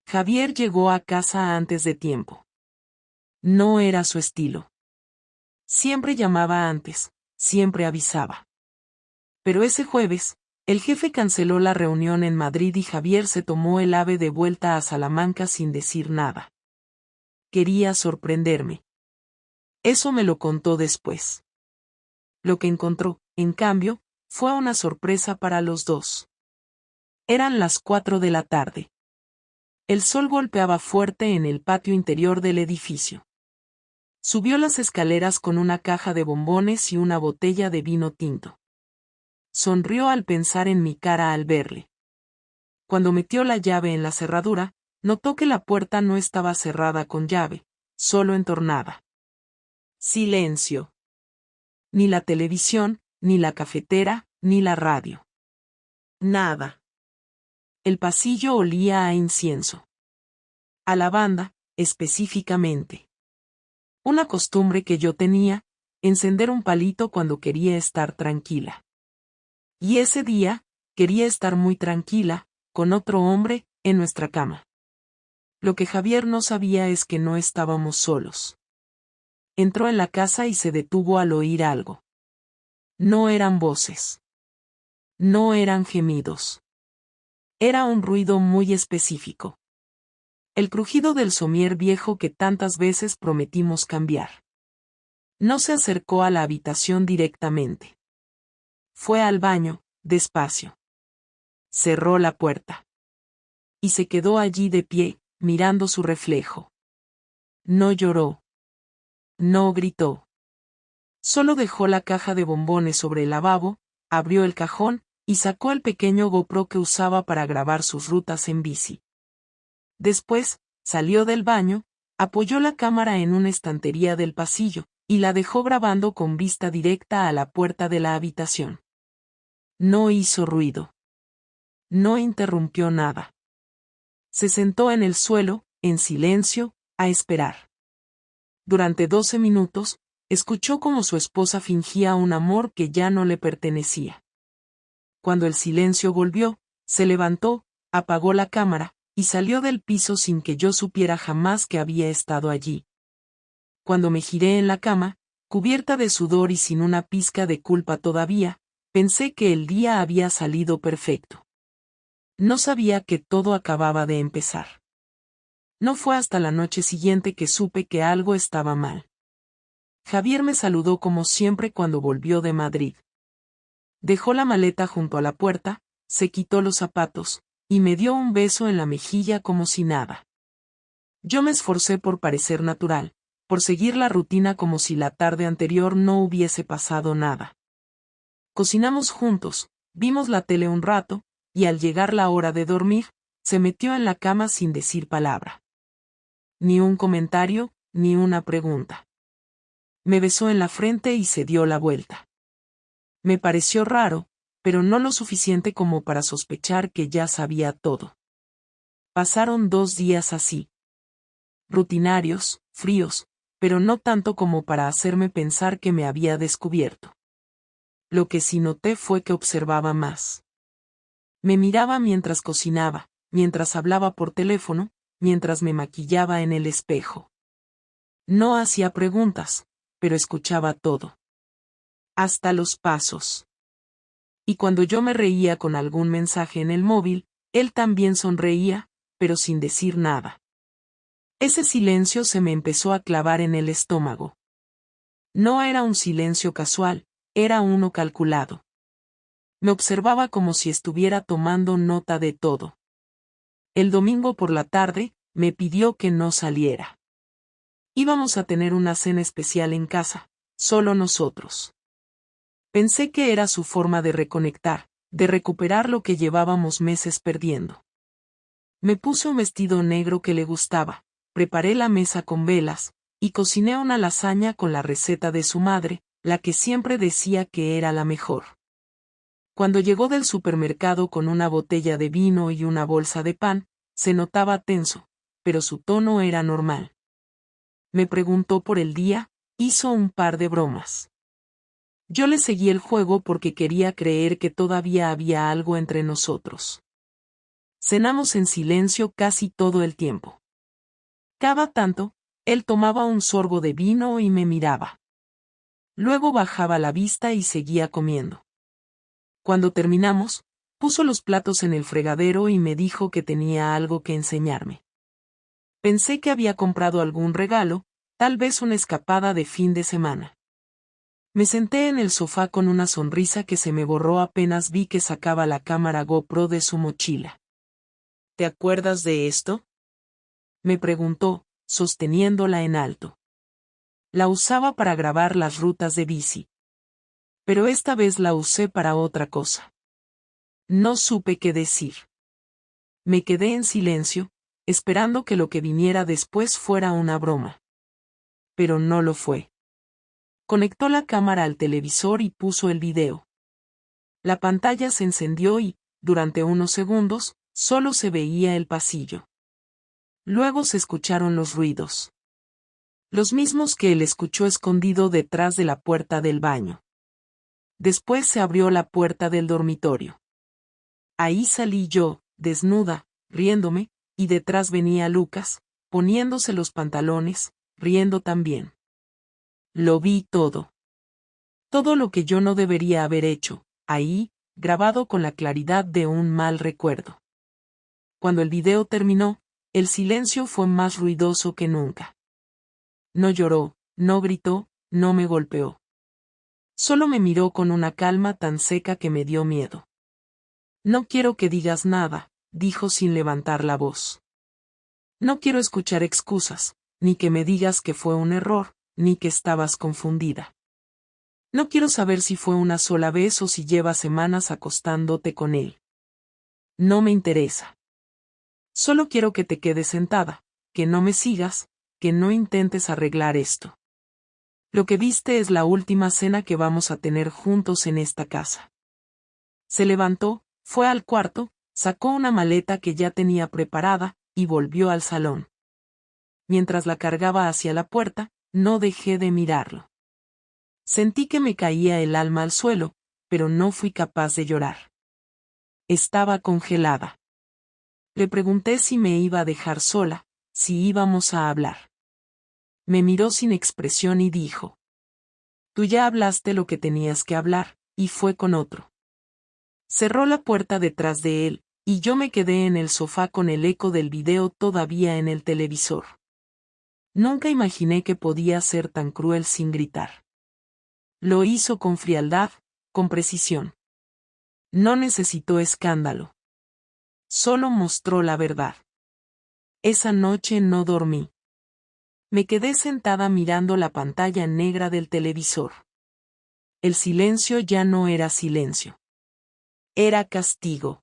Javier llegó a casa antes de tiempo. No era su estilo. Siempre llamaba antes, siempre avisaba. Pero ese jueves, el jefe canceló la reunión en Madrid y Javier se tomó el AVE de vuelta a Salamanca sin decir nada. Quería sorprenderme. Eso me lo contó después. Lo que encontró, en cambio, fue una sorpresa para los dos. Eran las 4 de la tarde. El sol golpeaba fuerte en el patio interior del edificio. Subió las escaleras con una caja de bombones y una botella de vino tinto. Sonrió al pensar en mi cara al verle. Cuando metió la llave en la cerradura, notó que la puerta no estaba cerrada con llave, solo entornada. Silencio. Ni la televisión, ni la cafetera, ni la radio. Nada. El pasillo olía a incienso. A lavanda, específicamente. Una costumbre que yo tenía, encender un palito cuando quería estar tranquila. Y ese día, quería estar muy tranquila, con otro hombre, en nuestra cama. Lo que Javier no sabía es que no estábamos solos. Entró en la casa y se detuvo al oír algo. No eran voces. No eran gemidos. Era un ruido muy específico. El crujido del somier viejo que tantas veces prometimos cambiar. No se acercó a la habitación directamente. Fue al baño, despacio. Cerró la puerta. Y se quedó allí de pie, mirando su reflejo. No lloró. No gritó. Solo dejó la caja de bombones sobre el lavabo, abrió el cajón, y sacó el pequeño GoPro que usaba para grabar sus rutas en bici. Después, salió del baño, apoyó la cámara en una estantería del pasillo, y la dejó grabando con vista directa a la puerta de la habitación. No hizo ruido. No interrumpió nada. Se sentó en el suelo, en silencio, a esperar. Durante 12 minutos, escuchó cómo su esposa fingía un amor que ya no le pertenecía. Cuando el silencio volvió, se levantó, apagó la cámara, y salió del piso sin que yo supiera jamás que había estado allí. Cuando me giré en la cama, cubierta de sudor y sin una pizca de culpa todavía, pensé que el día había salido perfecto. No sabía que todo acababa de empezar. No fue hasta la noche siguiente que supe que algo estaba mal. Javier me saludó como siempre cuando volvió de Madrid. Dejó la maleta junto a la puerta, se quitó los zapatos, y me dio un beso en la mejilla como si nada. Yo me esforcé por parecer natural, por seguir la rutina como si la tarde anterior no hubiese pasado nada. Cocinamos juntos, vimos la tele un rato, y al llegar la hora de dormir, se metió en la cama sin decir palabra. Ni un comentario, ni una pregunta. Me besó en la frente y se dio la vuelta. Me pareció raro, pero no lo suficiente como para sospechar que ya sabía todo. Pasaron 2 días así. Rutinarios, fríos, pero no tanto como para hacerme pensar que me había descubierto. Lo que sí noté fue que observaba más. Me miraba mientras cocinaba, mientras hablaba por teléfono, mientras me maquillaba en el espejo. No hacía preguntas, pero escuchaba todo. Hasta los pasos. Y cuando yo me reía con algún mensaje en el móvil, él también sonreía, pero sin decir nada. Ese silencio se me empezó a clavar en el estómago. No era un silencio casual, era uno calculado. Me observaba como si estuviera tomando nota de todo. El domingo por la tarde, me pidió que no saliera. Íbamos a tener una cena especial en casa, solo nosotros. Pensé que era su forma de reconectar, de recuperar lo que llevábamos meses perdiendo. Me puse un vestido negro que le gustaba, preparé la mesa con velas, y cociné una lasaña con la receta de su madre, la que siempre decía que era la mejor. Cuando llegó del supermercado con una botella de vino y una bolsa de pan, se notaba tenso, pero su tono era normal. Me preguntó por el día, hizo un par de bromas. Yo le seguí el juego porque quería creer que todavía había algo entre nosotros. Cenamos en silencio casi todo el tiempo. Cada tanto, él tomaba un sorbo de vino y me miraba. Luego bajaba la vista y seguía comiendo. Cuando terminamos, puso los platos en el fregadero y me dijo que tenía algo que enseñarme. Pensé que había comprado algún regalo, tal vez una escapada de fin de semana. Me senté en el sofá con una sonrisa que se me borró apenas vi que sacaba la cámara GoPro de su mochila. ¿Te acuerdas de esto?, me preguntó, sosteniéndola en alto. La usaba para grabar las rutas de bici. Pero esta vez la usé para otra cosa. No supe qué decir. Me quedé en silencio, esperando que lo que viniera después fuera una broma. Pero no lo fue. Conectó la cámara al televisor y puso el video. La pantalla se encendió y, durante unos segundos, solo se veía el pasillo. Luego se escucharon los ruidos. Los mismos que él escuchó escondido detrás de la puerta del baño. Después se abrió la puerta del dormitorio. Ahí salí yo, desnuda, riéndome, y detrás venía Lucas, poniéndose los pantalones, riendo también. Lo vi todo. Todo lo que yo no debería haber hecho, ahí, grabado con la claridad de un mal recuerdo. Cuando el video terminó, el silencio fue más ruidoso que nunca. No lloró, no gritó, no me golpeó. Solo me miró con una calma tan seca que me dio miedo. No quiero que digas nada, dijo sin levantar la voz. No quiero escuchar excusas, ni que me digas que fue un error, ni que estabas confundida. No quiero saber si fue una sola vez o si llevas semanas acostándote con él. No me interesa. Solo quiero que te quedes sentada, que no me sigas, que no intentes arreglar esto. Lo que viste es la última cena que vamos a tener juntos en esta casa. Se levantó, fue al cuarto, sacó una maleta que ya tenía preparada, y volvió al salón. Mientras la cargaba hacia la puerta, no dejé de mirarlo. Sentí que me caía el alma al suelo, pero no fui capaz de llorar. Estaba congelada. Le pregunté si me iba a dejar sola, si íbamos a hablar. Me miró sin expresión y dijo: Tú ya hablaste lo que tenías que hablar, y fue con otro. Cerró la puerta detrás de él, y yo me quedé en el sofá con el eco del video todavía en el televisor. Nunca imaginé que podía ser tan cruel sin gritar. Lo hizo con frialdad, con precisión. No necesitó escándalo. Solo mostró la verdad. Esa noche no dormí. Me quedé sentada mirando la pantalla negra del televisor. El silencio ya no era silencio. Era castigo.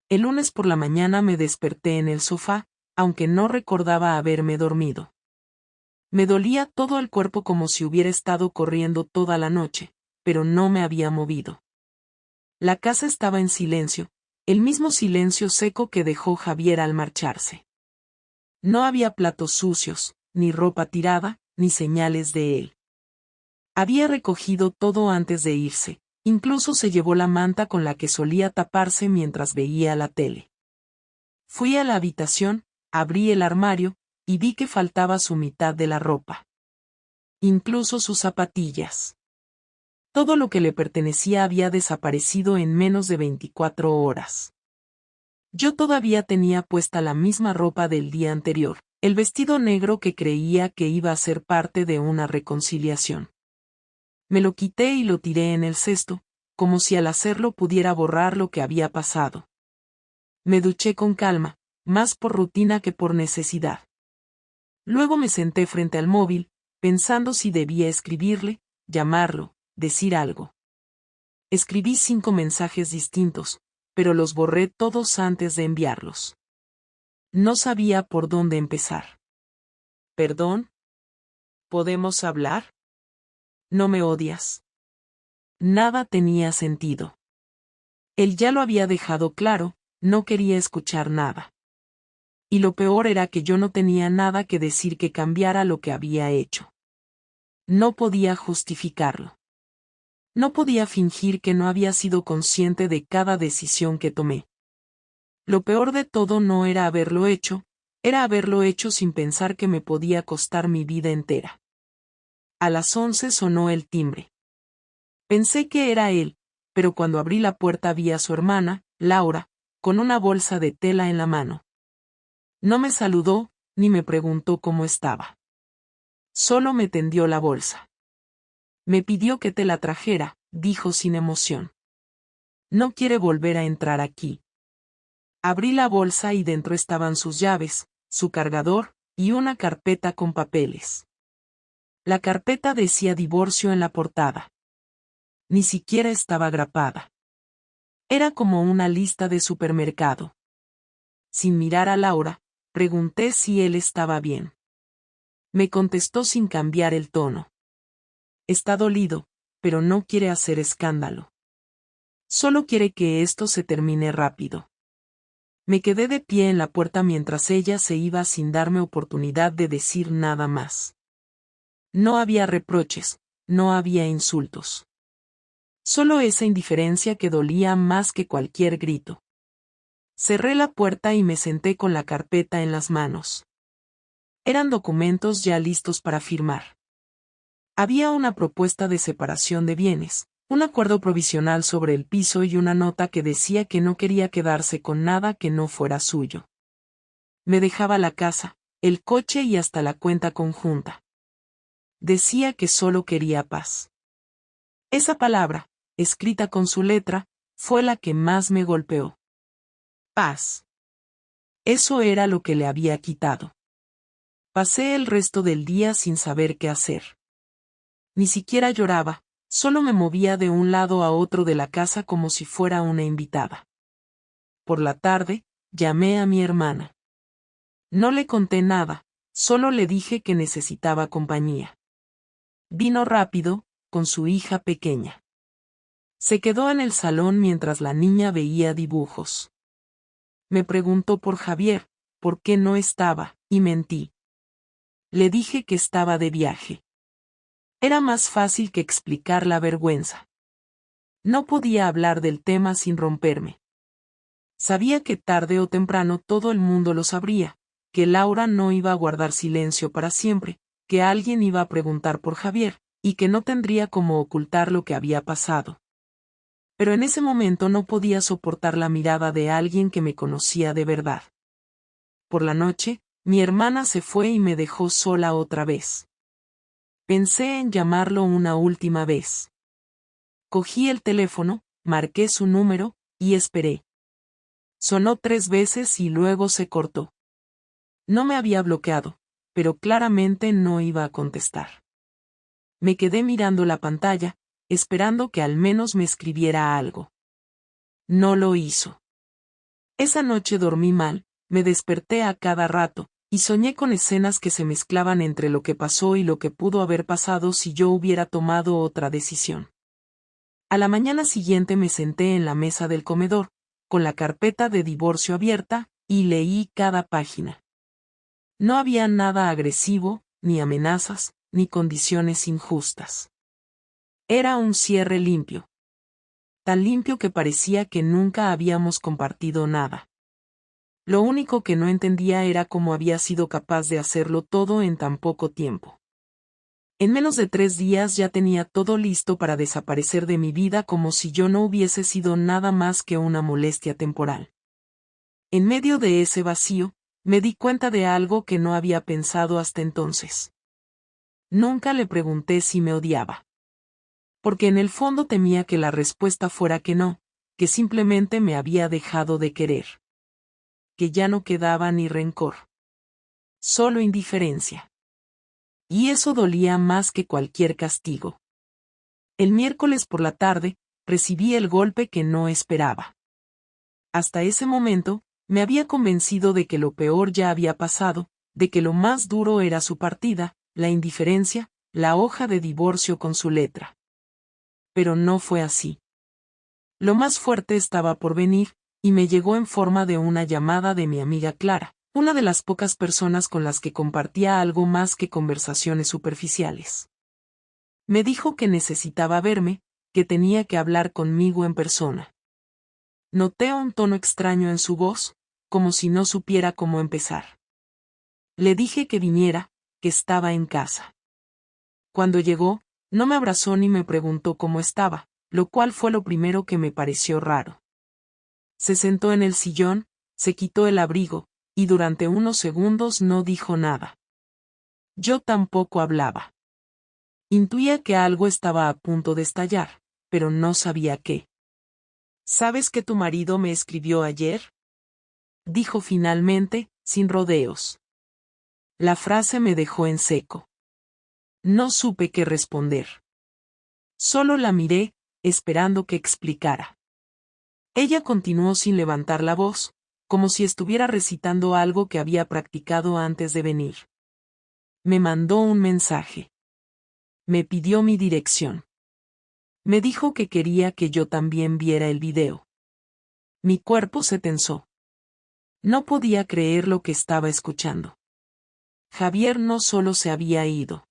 El lunes por la mañana me desperté en el sofá, aunque no recordaba haberme dormido. Me dolía todo el cuerpo como si hubiera estado corriendo toda la noche, pero no me había movido. La casa estaba en silencio, el mismo silencio seco que dejó Javier al marcharse. No había platos sucios, ni ropa tirada, ni señales de él. Había recogido todo antes de irse, incluso se llevó la manta con la que solía taparse mientras veía la tele. Fui a la habitación, abrí el armario, y vi que faltaba su mitad de la ropa. Incluso sus zapatillas. Todo lo que le pertenecía había desaparecido en menos de 24 horas. Yo todavía tenía puesta la misma ropa del día anterior, el vestido negro que creía que iba a ser parte de una reconciliación. Me lo quité y lo tiré en el cesto, como si al hacerlo pudiera borrar lo que había pasado. Me duché con calma, más por rutina que por necesidad. Luego me senté frente al móvil, pensando si debía escribirle, llamarlo, decir algo. Escribí 5 mensajes distintos, pero los borré todos antes de enviarlos. No sabía por dónde empezar. ¿Perdón? ¿Podemos hablar? ¿No me odias? Nada tenía sentido. Él ya lo había dejado claro, no quería escuchar nada. Y lo peor era que yo no tenía nada que decir que cambiara lo que había hecho. No podía justificarlo. No podía fingir que no había sido consciente de cada decisión que tomé. Lo peor de todo no era haberlo hecho, era haberlo hecho sin pensar que me podía costar mi vida entera. A las 11 sonó el timbre. Pensé que era él, pero cuando abrí la puerta vi a su hermana, Laura, con una bolsa de tela en la mano. No me saludó, ni me preguntó cómo estaba. Solo me tendió la bolsa. Me pidió que te la trajera, dijo sin emoción. No quiere volver a entrar aquí. Abrí la bolsa y dentro estaban sus llaves, su cargador, y una carpeta con papeles. La carpeta decía divorcio en la portada. Ni siquiera estaba grapada. Era como una lista de supermercado. Sin mirar a Laura, pregunté si él estaba bien. Me contestó sin cambiar el tono. Está dolido, pero no quiere hacer escándalo. Solo quiere que esto se termine rápido. Me quedé de pie en la puerta mientras ella se iba sin darme oportunidad de decir nada más. No había reproches, no había insultos. Solo esa indiferencia que dolía más que cualquier grito. Cerré la puerta y me senté con la carpeta en las manos. Eran documentos ya listos para firmar. Había una propuesta de separación de bienes, un acuerdo provisional sobre el piso y una nota que decía que no quería quedarse con nada que no fuera suyo. Me dejaba la casa, el coche y hasta la cuenta conjunta. Decía que solo quería paz. Esa palabra, escrita con su letra, fue la que más me golpeó. Paz. Eso era lo que le había quitado. Pasé el resto del día sin saber qué hacer. Ni siquiera lloraba, solo me movía de un lado a otro de la casa como si fuera una invitada. Por la tarde, llamé a mi hermana. No le conté nada, solo le dije que necesitaba compañía. Vino rápido, con su hija pequeña. Se quedó en el salón mientras la niña veía dibujos. Me preguntó por Javier, por qué no estaba, y mentí. Le dije que estaba de viaje. Era más fácil que explicar la vergüenza. No podía hablar del tema sin romperme. Sabía que tarde o temprano todo el mundo lo sabría, que Laura no iba a guardar silencio para siempre, que alguien iba a preguntar por Javier, y que no tendría cómo ocultar lo que había pasado. Pero en ese momento no podía soportar la mirada de alguien que me conocía de verdad. Por la noche, mi hermana se fue y me dejó sola otra vez. Pensé en llamarlo una última vez. Cogí el teléfono, marqué su número, y esperé. Sonó 3 veces y luego se cortó. No me había bloqueado, pero claramente no iba a contestar. Me quedé mirando la pantalla, esperando que al menos me escribiera algo. No lo hizo. Esa noche dormí mal, me desperté a cada rato, y soñé con escenas que se mezclaban entre lo que pasó y lo que pudo haber pasado si yo hubiera tomado otra decisión. A la mañana siguiente me senté en la mesa del comedor, con la carpeta de divorcio abierta, y leí cada página. No había nada agresivo, ni amenazas, ni condiciones injustas. Era un cierre limpio. Tan limpio que parecía que nunca habíamos compartido nada. Lo único que no entendía era cómo había sido capaz de hacerlo todo en tan poco tiempo. En menos de 3 días ya tenía todo listo para desaparecer de mi vida como si yo no hubiese sido nada más que una molestia temporal. En medio de ese vacío, me di cuenta de algo que no había pensado hasta entonces. Nunca le pregunté si me odiaba. Porque en el fondo temía que la respuesta fuera que no, que simplemente me había dejado de querer. Que ya no quedaba ni rencor. Solo indiferencia. Y eso dolía más que cualquier castigo. El miércoles por la tarde, recibí el golpe que no esperaba. Hasta ese momento, me había convencido de que lo peor ya había pasado, de que lo más duro era su partida, la indiferencia, la hoja de divorcio con su letra. Pero no fue así. Lo más fuerte estaba por venir, y me llegó en forma de una llamada de mi amiga Clara, una de las pocas personas con las que compartía algo más que conversaciones superficiales. Me dijo que necesitaba verme, que tenía que hablar conmigo en persona. Noté un tono extraño en su voz, como si no supiera cómo empezar. Le dije que viniera, que estaba en casa. Cuando llegó, no me abrazó ni me preguntó cómo estaba, lo cual fue lo primero que me pareció raro. Se sentó en el sillón, se quitó el abrigo, y durante unos segundos no dijo nada. Yo tampoco hablaba. Intuía que algo estaba a punto de estallar, pero no sabía qué. ¿Sabes que tu marido me escribió ayer?, dijo finalmente, sin rodeos. La frase me dejó en seco. No supe qué responder. Solo la miré, esperando que explicara. Ella continuó sin levantar la voz, como si estuviera recitando algo que había practicado antes de venir. Me mandó un mensaje. Me pidió mi dirección. Me dijo que quería que yo también viera el video. Mi cuerpo se tensó. No podía creer lo que estaba escuchando. Javier no solo se había ido.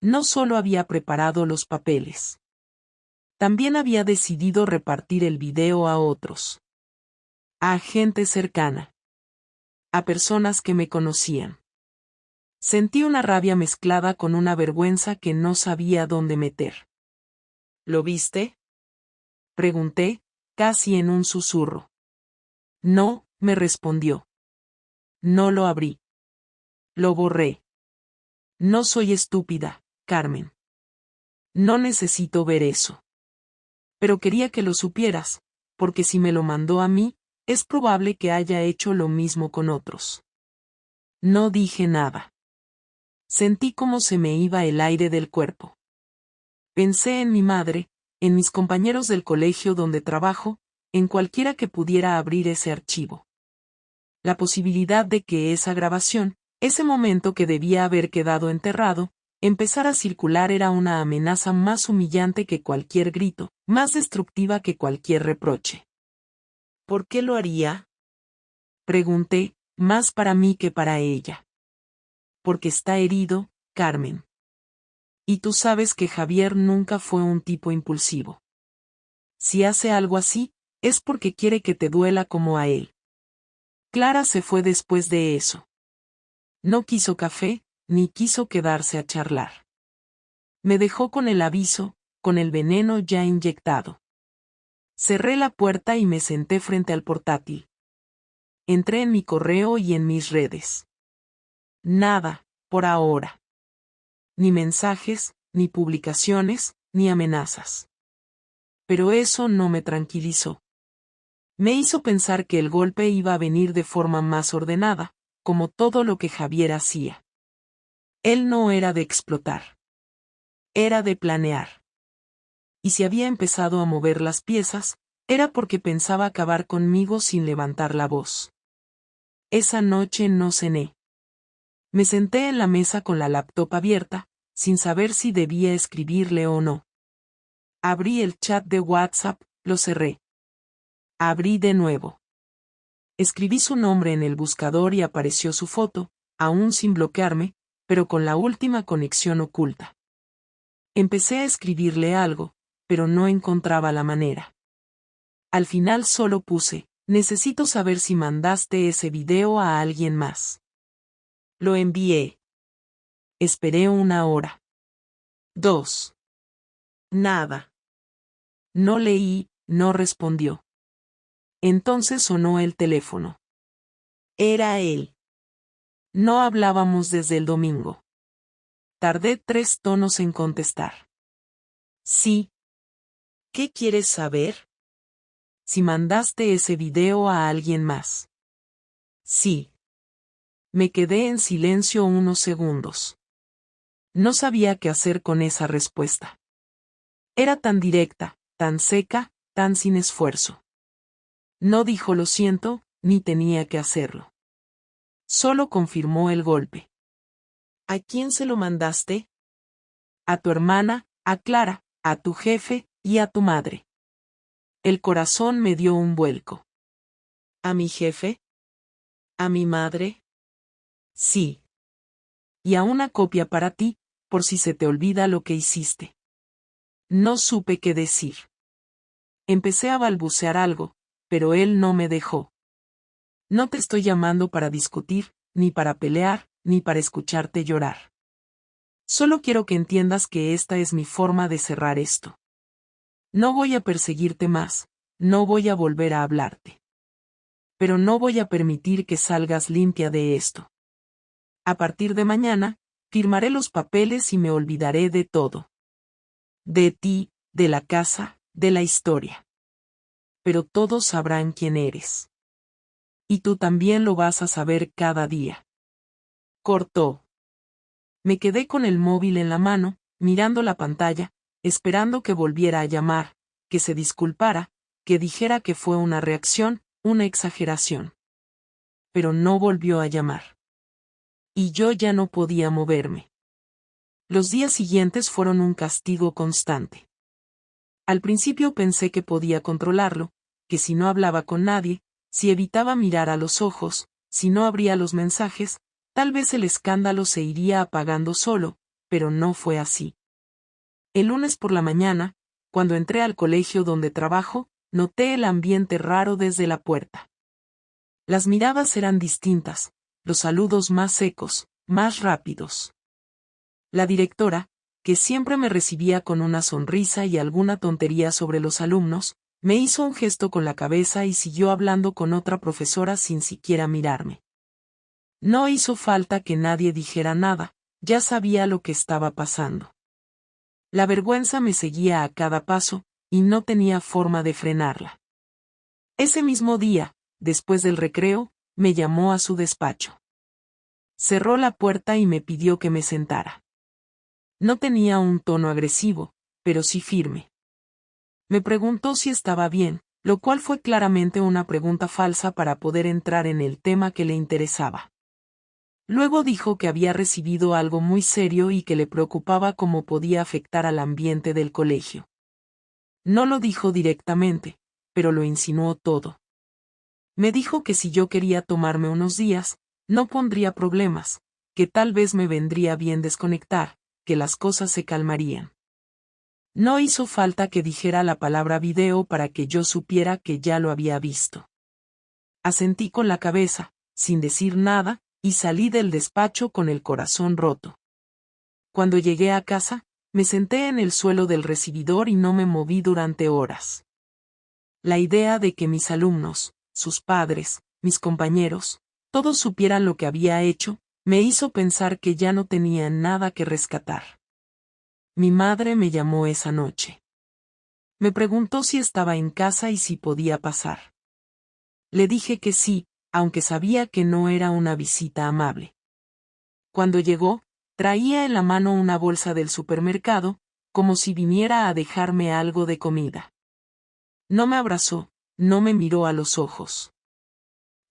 No solo había preparado los papeles. También había decidido repartir el video a otros. A gente cercana. A personas que me conocían. Sentí una rabia mezclada con una vergüenza que no sabía dónde meter. ¿Lo viste?, pregunté, casi en un susurro. No, me respondió. No lo abrí. Lo borré. No soy estúpida, Carmen. No necesito ver eso. Pero quería que lo supieras, porque si me lo mandó a mí, es probable que haya hecho lo mismo con otros. No dije nada. Sentí como se me iba el aire del cuerpo. Pensé en mi madre, en mis compañeros del colegio donde trabajo, en cualquiera que pudiera abrir ese archivo. La posibilidad de que esa grabación, ese momento que debía haber quedado enterrado, empezara a circular era una amenaza más humillante que cualquier grito, más destructiva que cualquier reproche. ¿Por qué lo haría?, pregunté, más para mí que para ella. Porque está herido, Carmen. Y tú sabes que Javier nunca fue un tipo impulsivo. Si hace algo así, es porque quiere que te duela como a él. Clara se fue después de eso. No quiso café, ni quiso quedarse a charlar. Me dejó con el aviso, con el veneno ya inyectado. Cerré la puerta y me senté frente al portátil. Entré en mi correo y en mis redes. Nada, por ahora. Ni mensajes, ni publicaciones, ni amenazas. Pero eso no me tranquilizó. Me hizo pensar que el golpe iba a venir de forma más ordenada, como todo lo que Javier hacía. Él no era de explotar. Era de planear. Y si había empezado a mover las piezas, era porque pensaba acabar conmigo sin levantar la voz. Esa noche no cené. Me senté en la mesa con la laptop abierta, sin saber si debía escribirle o no. Abrí el chat de WhatsApp, lo cerré. Abrí de nuevo. Escribí su nombre en el buscador y apareció su foto, aún sin bloquearme, pero con la última conexión oculta. Empecé a escribirle algo, pero no encontraba la manera. Al final solo puse, necesito saber si mandaste ese video a alguien más. Lo envié. Esperé 1 hora. 2. Nada. No leí, no respondió. Entonces sonó el teléfono. Era él. No hablábamos desde el domingo. Tardé 3 tonos en contestar. Sí. ¿Qué quieres saber? Si mandaste ese video a alguien más. Sí. Me quedé en silencio unos segundos. No sabía qué hacer con esa respuesta. Era tan directa, tan seca, tan sin esfuerzo. No dijo lo siento, ni tenía que hacerlo. Solo confirmó el golpe. ¿A quién se lo mandaste? A tu hermana, a Clara, a tu jefe y a tu madre. El corazón me dio un vuelco. ¿A mi jefe? ¿A mi madre? Sí. Y a una copia para ti, por si se te olvida lo que hiciste. No supe qué decir. Empecé a balbucear algo, pero él no me dejó. No te estoy llamando para discutir, ni para pelear, ni para escucharte llorar. Solo quiero que entiendas que esta es mi forma de cerrar esto. No voy a perseguirte más, no voy a volver a hablarte. Pero no voy a permitir que salgas limpia de esto. A partir de mañana, firmaré los papeles y me olvidaré de todo. De ti, de la casa, de la historia. Pero todos sabrán quién eres. Y tú también lo vas a saber cada día. Cortó. Me quedé con el móvil en la mano, mirando la pantalla, esperando que volviera a llamar, que se disculpara, que dijera que fue una reacción, una exageración. Pero no volvió a llamar. Y yo ya no podía moverme. Los días siguientes fueron un castigo constante. Al principio pensé que podía controlarlo, que si no hablaba con nadie, si evitaba mirar a los ojos, si no abría los mensajes, tal vez el escándalo se iría apagando solo, pero no fue así. El lunes por la mañana, cuando entré al colegio donde trabajo, noté el ambiente raro desde la puerta. Las miradas eran distintas, los saludos más secos, más rápidos. La directora, que siempre me recibía con una sonrisa y alguna tontería sobre los alumnos, me hizo un gesto con la cabeza y siguió hablando con otra profesora sin siquiera mirarme. No hizo falta que nadie dijera nada, ya sabía lo que estaba pasando. La vergüenza me seguía a cada paso, y no tenía forma de frenarla. Ese mismo día, después del recreo, me llamó a su despacho. Cerró la puerta y me pidió que me sentara. No tenía un tono agresivo, pero sí firme. Me preguntó si estaba bien, lo cual fue claramente una pregunta falsa para poder entrar en el tema que le interesaba. Luego dijo que había recibido algo muy serio y que le preocupaba cómo podía afectar al ambiente del colegio. No lo dijo directamente, pero lo insinuó todo. Me dijo que si yo quería tomarme unos días, no pondría problemas, que tal vez me vendría bien desconectar, que las cosas se calmarían. No hizo falta que dijera la palabra video para que yo supiera que ya lo había visto. Asentí con la cabeza, sin decir nada, y salí del despacho con el corazón roto. Cuando llegué a casa, me senté en el suelo del recibidor y no me moví durante horas. La idea de que mis alumnos, sus padres, mis compañeros, todos supieran lo que había hecho, me hizo pensar que ya no tenía nada que rescatar. Mi madre me llamó esa noche. Me preguntó si estaba en casa y si podía pasar. Le dije que sí, aunque sabía que no era una visita amable. Cuando llegó, traía en la mano una bolsa del supermercado, como si viniera a dejarme algo de comida. No me abrazó, no me miró a los ojos.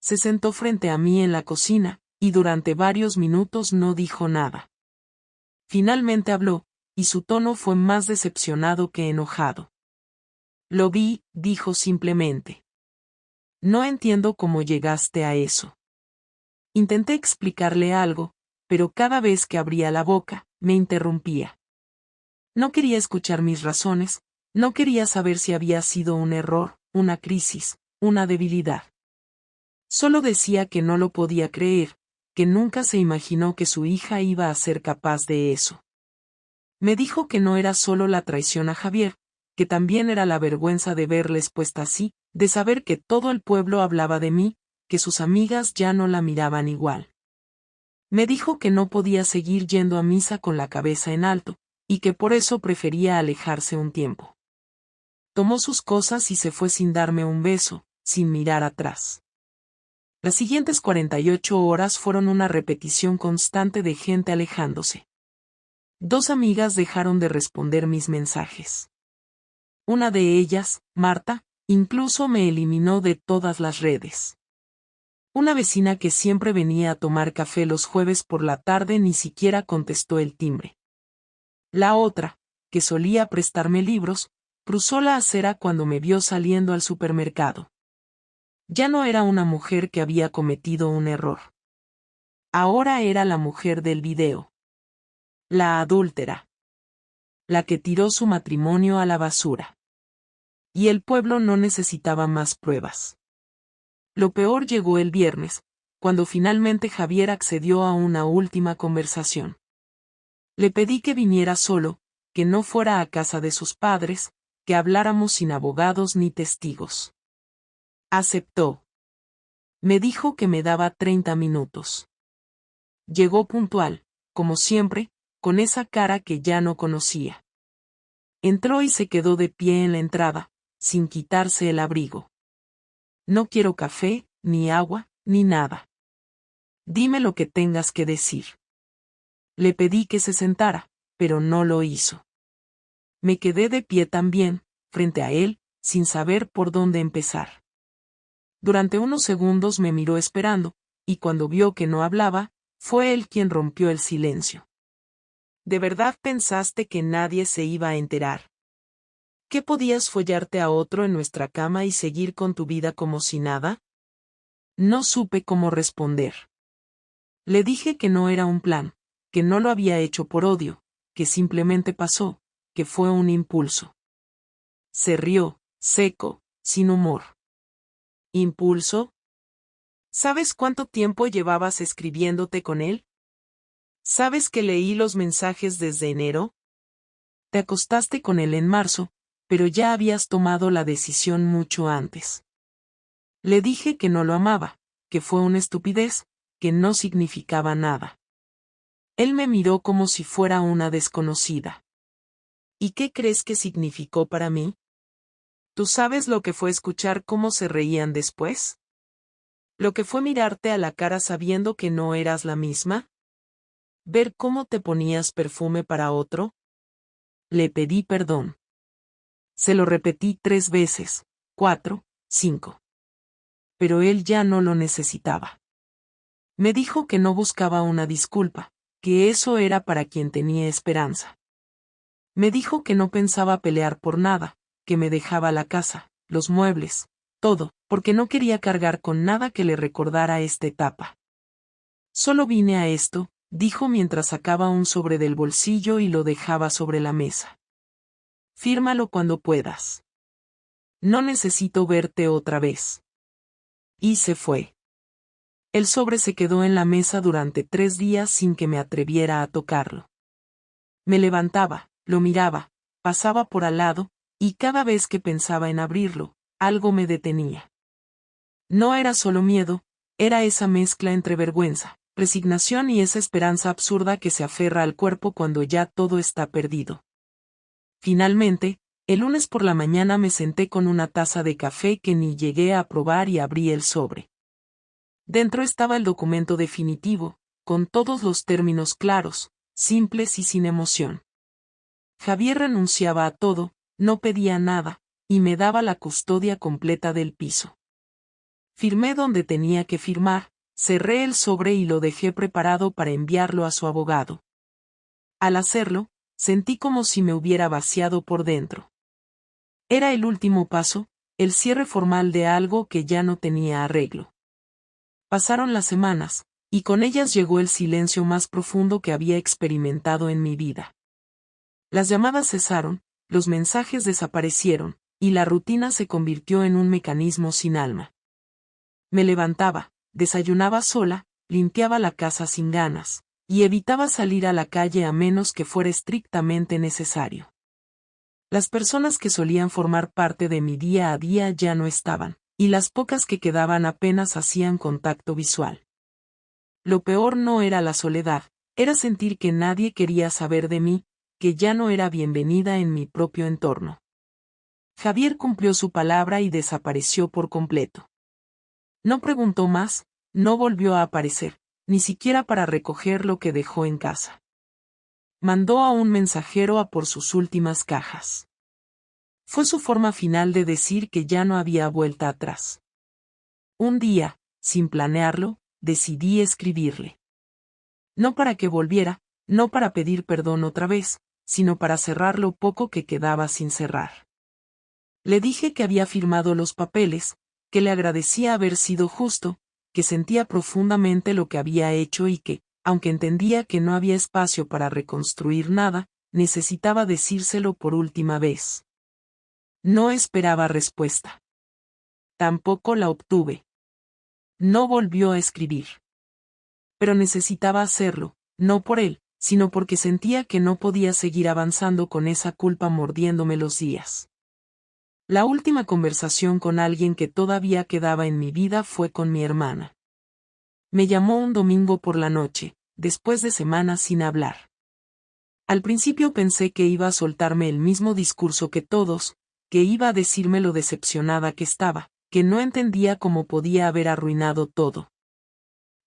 Se sentó frente a mí en la cocina, y durante varios minutos no dijo nada. Finalmente habló, y su tono fue más decepcionado que enojado. Lo vi, dijo simplemente. No entiendo cómo llegaste a eso. Intenté explicarle algo, pero cada vez que abría la boca, me interrumpía. No quería escuchar mis razones, no quería saber si había sido un error, una crisis, una debilidad. Solo decía que no lo podía creer, que nunca se imaginó que su hija iba a ser capaz de eso. Me dijo que no era solo la traición a Javier, que también era la vergüenza de verla expuesta así, de saber que todo el pueblo hablaba de mí, que sus amigas ya no la miraban igual. Me dijo que no podía seguir yendo a misa con la cabeza en alto, y que por eso prefería alejarse un tiempo. Tomó sus cosas y se fue sin darme un beso, sin mirar atrás. Las siguientes 48 horas fueron una repetición constante de gente alejándose. 2 amigas dejaron de responder mis mensajes. Una de ellas, Marta, incluso me eliminó de todas las redes. Una vecina que siempre venía a tomar café los jueves por la tarde ni siquiera contestó el timbre. La otra, que solía prestarme libros, cruzó la acera cuando me vio saliendo al supermercado. Ya no era una mujer que había cometido un error. Ahora era la mujer del video. La adúltera. La que tiró su matrimonio a la basura. y el pueblo no necesitaba más pruebas. Lo peor llegó el viernes, cuando finalmente Javier accedió a una última conversación. Le pedí que viniera solo, que no fuera a casa de sus padres, que habláramos sin abogados ni testigos. Aceptó. Me dijo que me daba 30 minutos. Llegó puntual, como siempre, con esa cara que ya no conocía. Entró y se quedó de pie en la entrada, sin quitarse el abrigo. No quiero café, ni agua, ni nada. Dime lo que tengas que decir. Le pedí que se sentara, pero no lo hizo. Me quedé de pie también, frente a él, sin saber por dónde empezar. Durante unos segundos me miró esperando, y cuando vio que no hablaba, fue él quien rompió el silencio. ¿De verdad pensaste que nadie se iba a enterar? ¿Qué podías follarte a otro en nuestra cama y seguir con tu vida como si nada? No supe cómo responder. Le dije que no era un plan, que no lo había hecho por odio, que simplemente pasó, que fue un impulso. Se rió, seco, sin humor. ¿Impulso? ¿Sabes cuánto tiempo llevabas escribiéndote con él? ¿Sabes que leí los mensajes desde enero? Te acostaste con él en marzo, pero ya habías tomado la decisión mucho antes. Le dije que no lo amaba, que fue una estupidez, que no significaba nada. Él me miró como si fuera una desconocida. ¿Y qué crees que significó para mí? ¿Tú sabes lo que fue escuchar cómo se reían después? ¿Lo que fue mirarte a la cara sabiendo que no eras la misma? ¿Ver cómo te ponías perfume para otro? Le pedí perdón. Se lo repetí 3 veces, 4, 5. Pero él ya no lo necesitaba. Me dijo que no buscaba una disculpa, que eso era para quien tenía esperanza. Me dijo que no pensaba pelear por nada, que me dejaba la casa, los muebles, todo, porque no quería cargar con nada que le recordara esta etapa. Solo vine a esto, dijo mientras sacaba un sobre del bolsillo y lo dejaba sobre la mesa. Fírmalo cuando puedas. No necesito verte otra vez. Y se fue. El sobre se quedó en la mesa durante 3 días sin que me atreviera a tocarlo. Me levantaba, lo miraba, pasaba por al lado, y cada vez que pensaba en abrirlo, algo me detenía. No era solo miedo, era esa mezcla entre vergüenza, resignación y esa esperanza absurda que se aferra al cuerpo cuando ya todo está perdido. Finalmente, el lunes por la mañana me senté con una taza de café que ni llegué a probar y abrí el sobre. Dentro estaba el documento definitivo, con todos los términos claros, simples y sin emoción. Javier renunciaba a todo, no pedía nada, y me daba la custodia completa del piso. Firmé donde tenía que firmar, cerré el sobre y lo dejé preparado para enviarlo a su abogado. Al hacerlo, sentí como si me hubiera vaciado por dentro. Era el último paso, el cierre formal de algo que ya no tenía arreglo. Pasaron las semanas, y con ellas llegó el silencio más profundo que había experimentado en mi vida. Las llamadas cesaron, los mensajes desaparecieron, y la rutina se convirtió en un mecanismo sin alma. Me levantaba, desayunaba sola, limpiaba la casa sin ganas, y evitaba salir a la calle a menos que fuera estrictamente necesario. Las personas que solían formar parte de mi día a día ya no estaban, y las pocas que quedaban apenas hacían contacto visual. Lo peor no era la soledad, era sentir que nadie quería saber de mí, que ya no era bienvenida en mi propio entorno. Javier cumplió su palabra y desapareció por completo. No preguntó más, no volvió a aparecer, ni siquiera para recoger lo que dejó en casa. Mandó a un mensajero a por sus últimas cajas. Fue su forma final de decir que ya no había vuelta atrás. Un día, sin planearlo, decidí escribirle. No para que volviera, no para pedir perdón otra vez, sino para cerrar lo poco que quedaba sin cerrar. Le dije que había firmado los papeles, que le agradecía haber sido justo, que sentía profundamente lo que había hecho y que, aunque entendía que no había espacio para reconstruir nada, necesitaba decírselo por última vez. No esperaba respuesta. Tampoco la obtuve. No volvió a escribir. Pero necesitaba hacerlo, no por él, sino porque sentía que no podía seguir avanzando con esa culpa mordiéndome los días. La última conversación con alguien que todavía quedaba en mi vida fue con mi hermana. Me llamó un domingo por la noche, después de semanas sin hablar. Al principio pensé que iba a soltarme el mismo discurso que todos, que iba a decirme lo decepcionada que estaba, que no entendía cómo podía haber arruinado todo.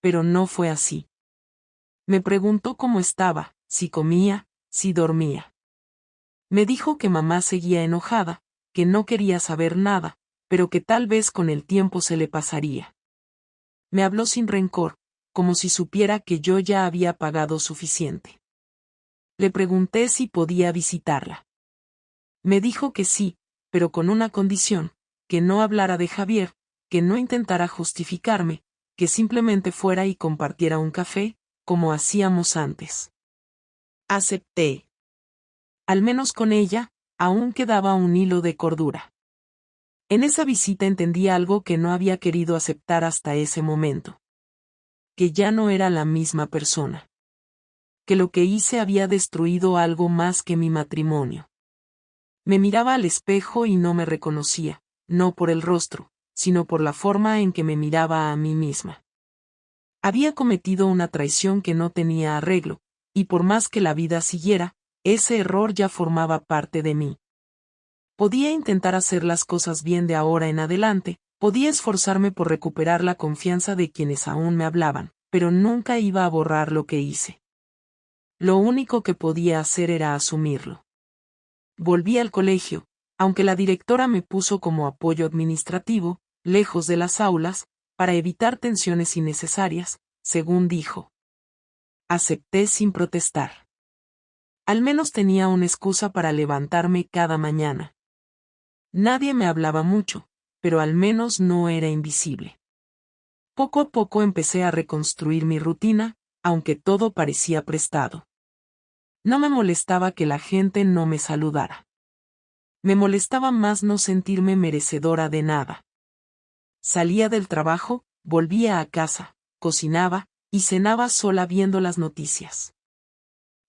Pero no fue así. Me preguntó cómo estaba, si comía, si dormía. Me dijo que mamá seguía enojada, que no quería saber nada, pero que tal vez con el tiempo se le pasaría. Me habló sin rencor, como si supiera que yo ya había pagado suficiente. Le pregunté si podía visitarla. Me dijo que sí, pero con una condición, que no hablara de Javier, que no intentara justificarme, que simplemente fuera y compartiera un café, como hacíamos antes. Acepté. Al menos con ella, aún quedaba un hilo de cordura. En esa visita entendí algo que no había querido aceptar hasta ese momento. Que ya no era la misma persona. Que lo que hice había destruido algo más que mi matrimonio. Me miraba al espejo y no me reconocía, no por el rostro, sino por la forma en que me miraba a mí misma. Había cometido una traición que no tenía arreglo, y por más que la vida siguiera, ese error ya formaba parte de mí. Podía intentar hacer las cosas bien de ahora en adelante, podía esforzarme por recuperar la confianza de quienes aún me hablaban, pero nunca iba a borrar lo que hice. Lo único que podía hacer era asumirlo. Volví al colegio, aunque la directora me puso como apoyo administrativo, lejos de las aulas, para evitar tensiones innecesarias, según dijo. Acepté sin protestar. Al menos tenía una excusa para levantarme cada mañana. Nadie me hablaba mucho, pero al menos no era invisible. Poco a poco empecé a reconstruir mi rutina, aunque todo parecía prestado. No me molestaba que la gente no me saludara. Me molestaba más no sentirme merecedora de nada. Salía del trabajo, volvía a casa, cocinaba, y cenaba sola viendo las noticias.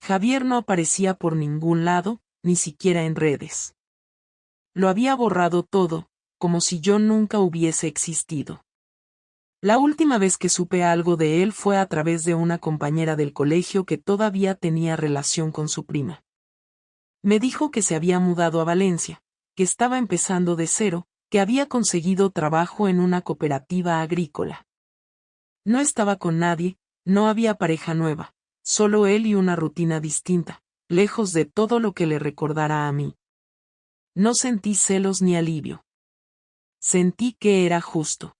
Javier no aparecía por ningún lado, ni siquiera en redes. Lo había borrado todo, como si yo nunca hubiese existido. La última vez que supe algo de él fue a través de una compañera del colegio que todavía tenía relación con su prima. Me dijo que se había mudado a Valencia, que estaba empezando de cero, que había conseguido trabajo en una cooperativa agrícola. No estaba con nadie, no había pareja nueva, solo él y una rutina distinta, lejos de todo lo que le recordara a mí. No sentí celos ni alivio. Sentí que era justo.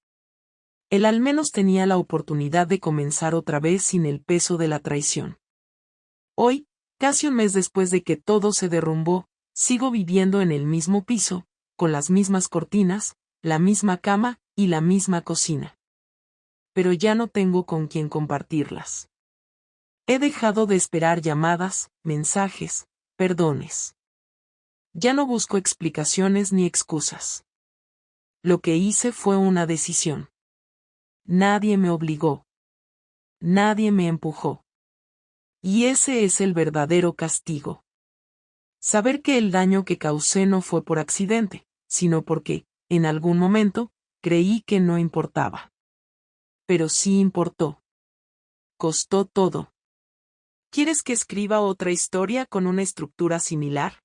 Él al menos tenía la oportunidad de comenzar otra vez sin el peso de la traición. Hoy, casi un mes después de que todo se derrumbó, sigo viviendo en el mismo piso, con las mismas cortinas, la misma cama y la misma cocina. Pero ya no tengo con quién compartirlas. He dejado de esperar llamadas, mensajes, perdones. Ya no busco explicaciones ni excusas. Lo que hice fue una decisión. Nadie me obligó. Nadie me empujó. Y ese es el verdadero castigo. Saber que el daño que causé no fue por accidente, sino porque, en algún momento, creí que no importaba. Pero sí importó. Costó todo. ¿Quieres que escriba otra historia con una estructura similar?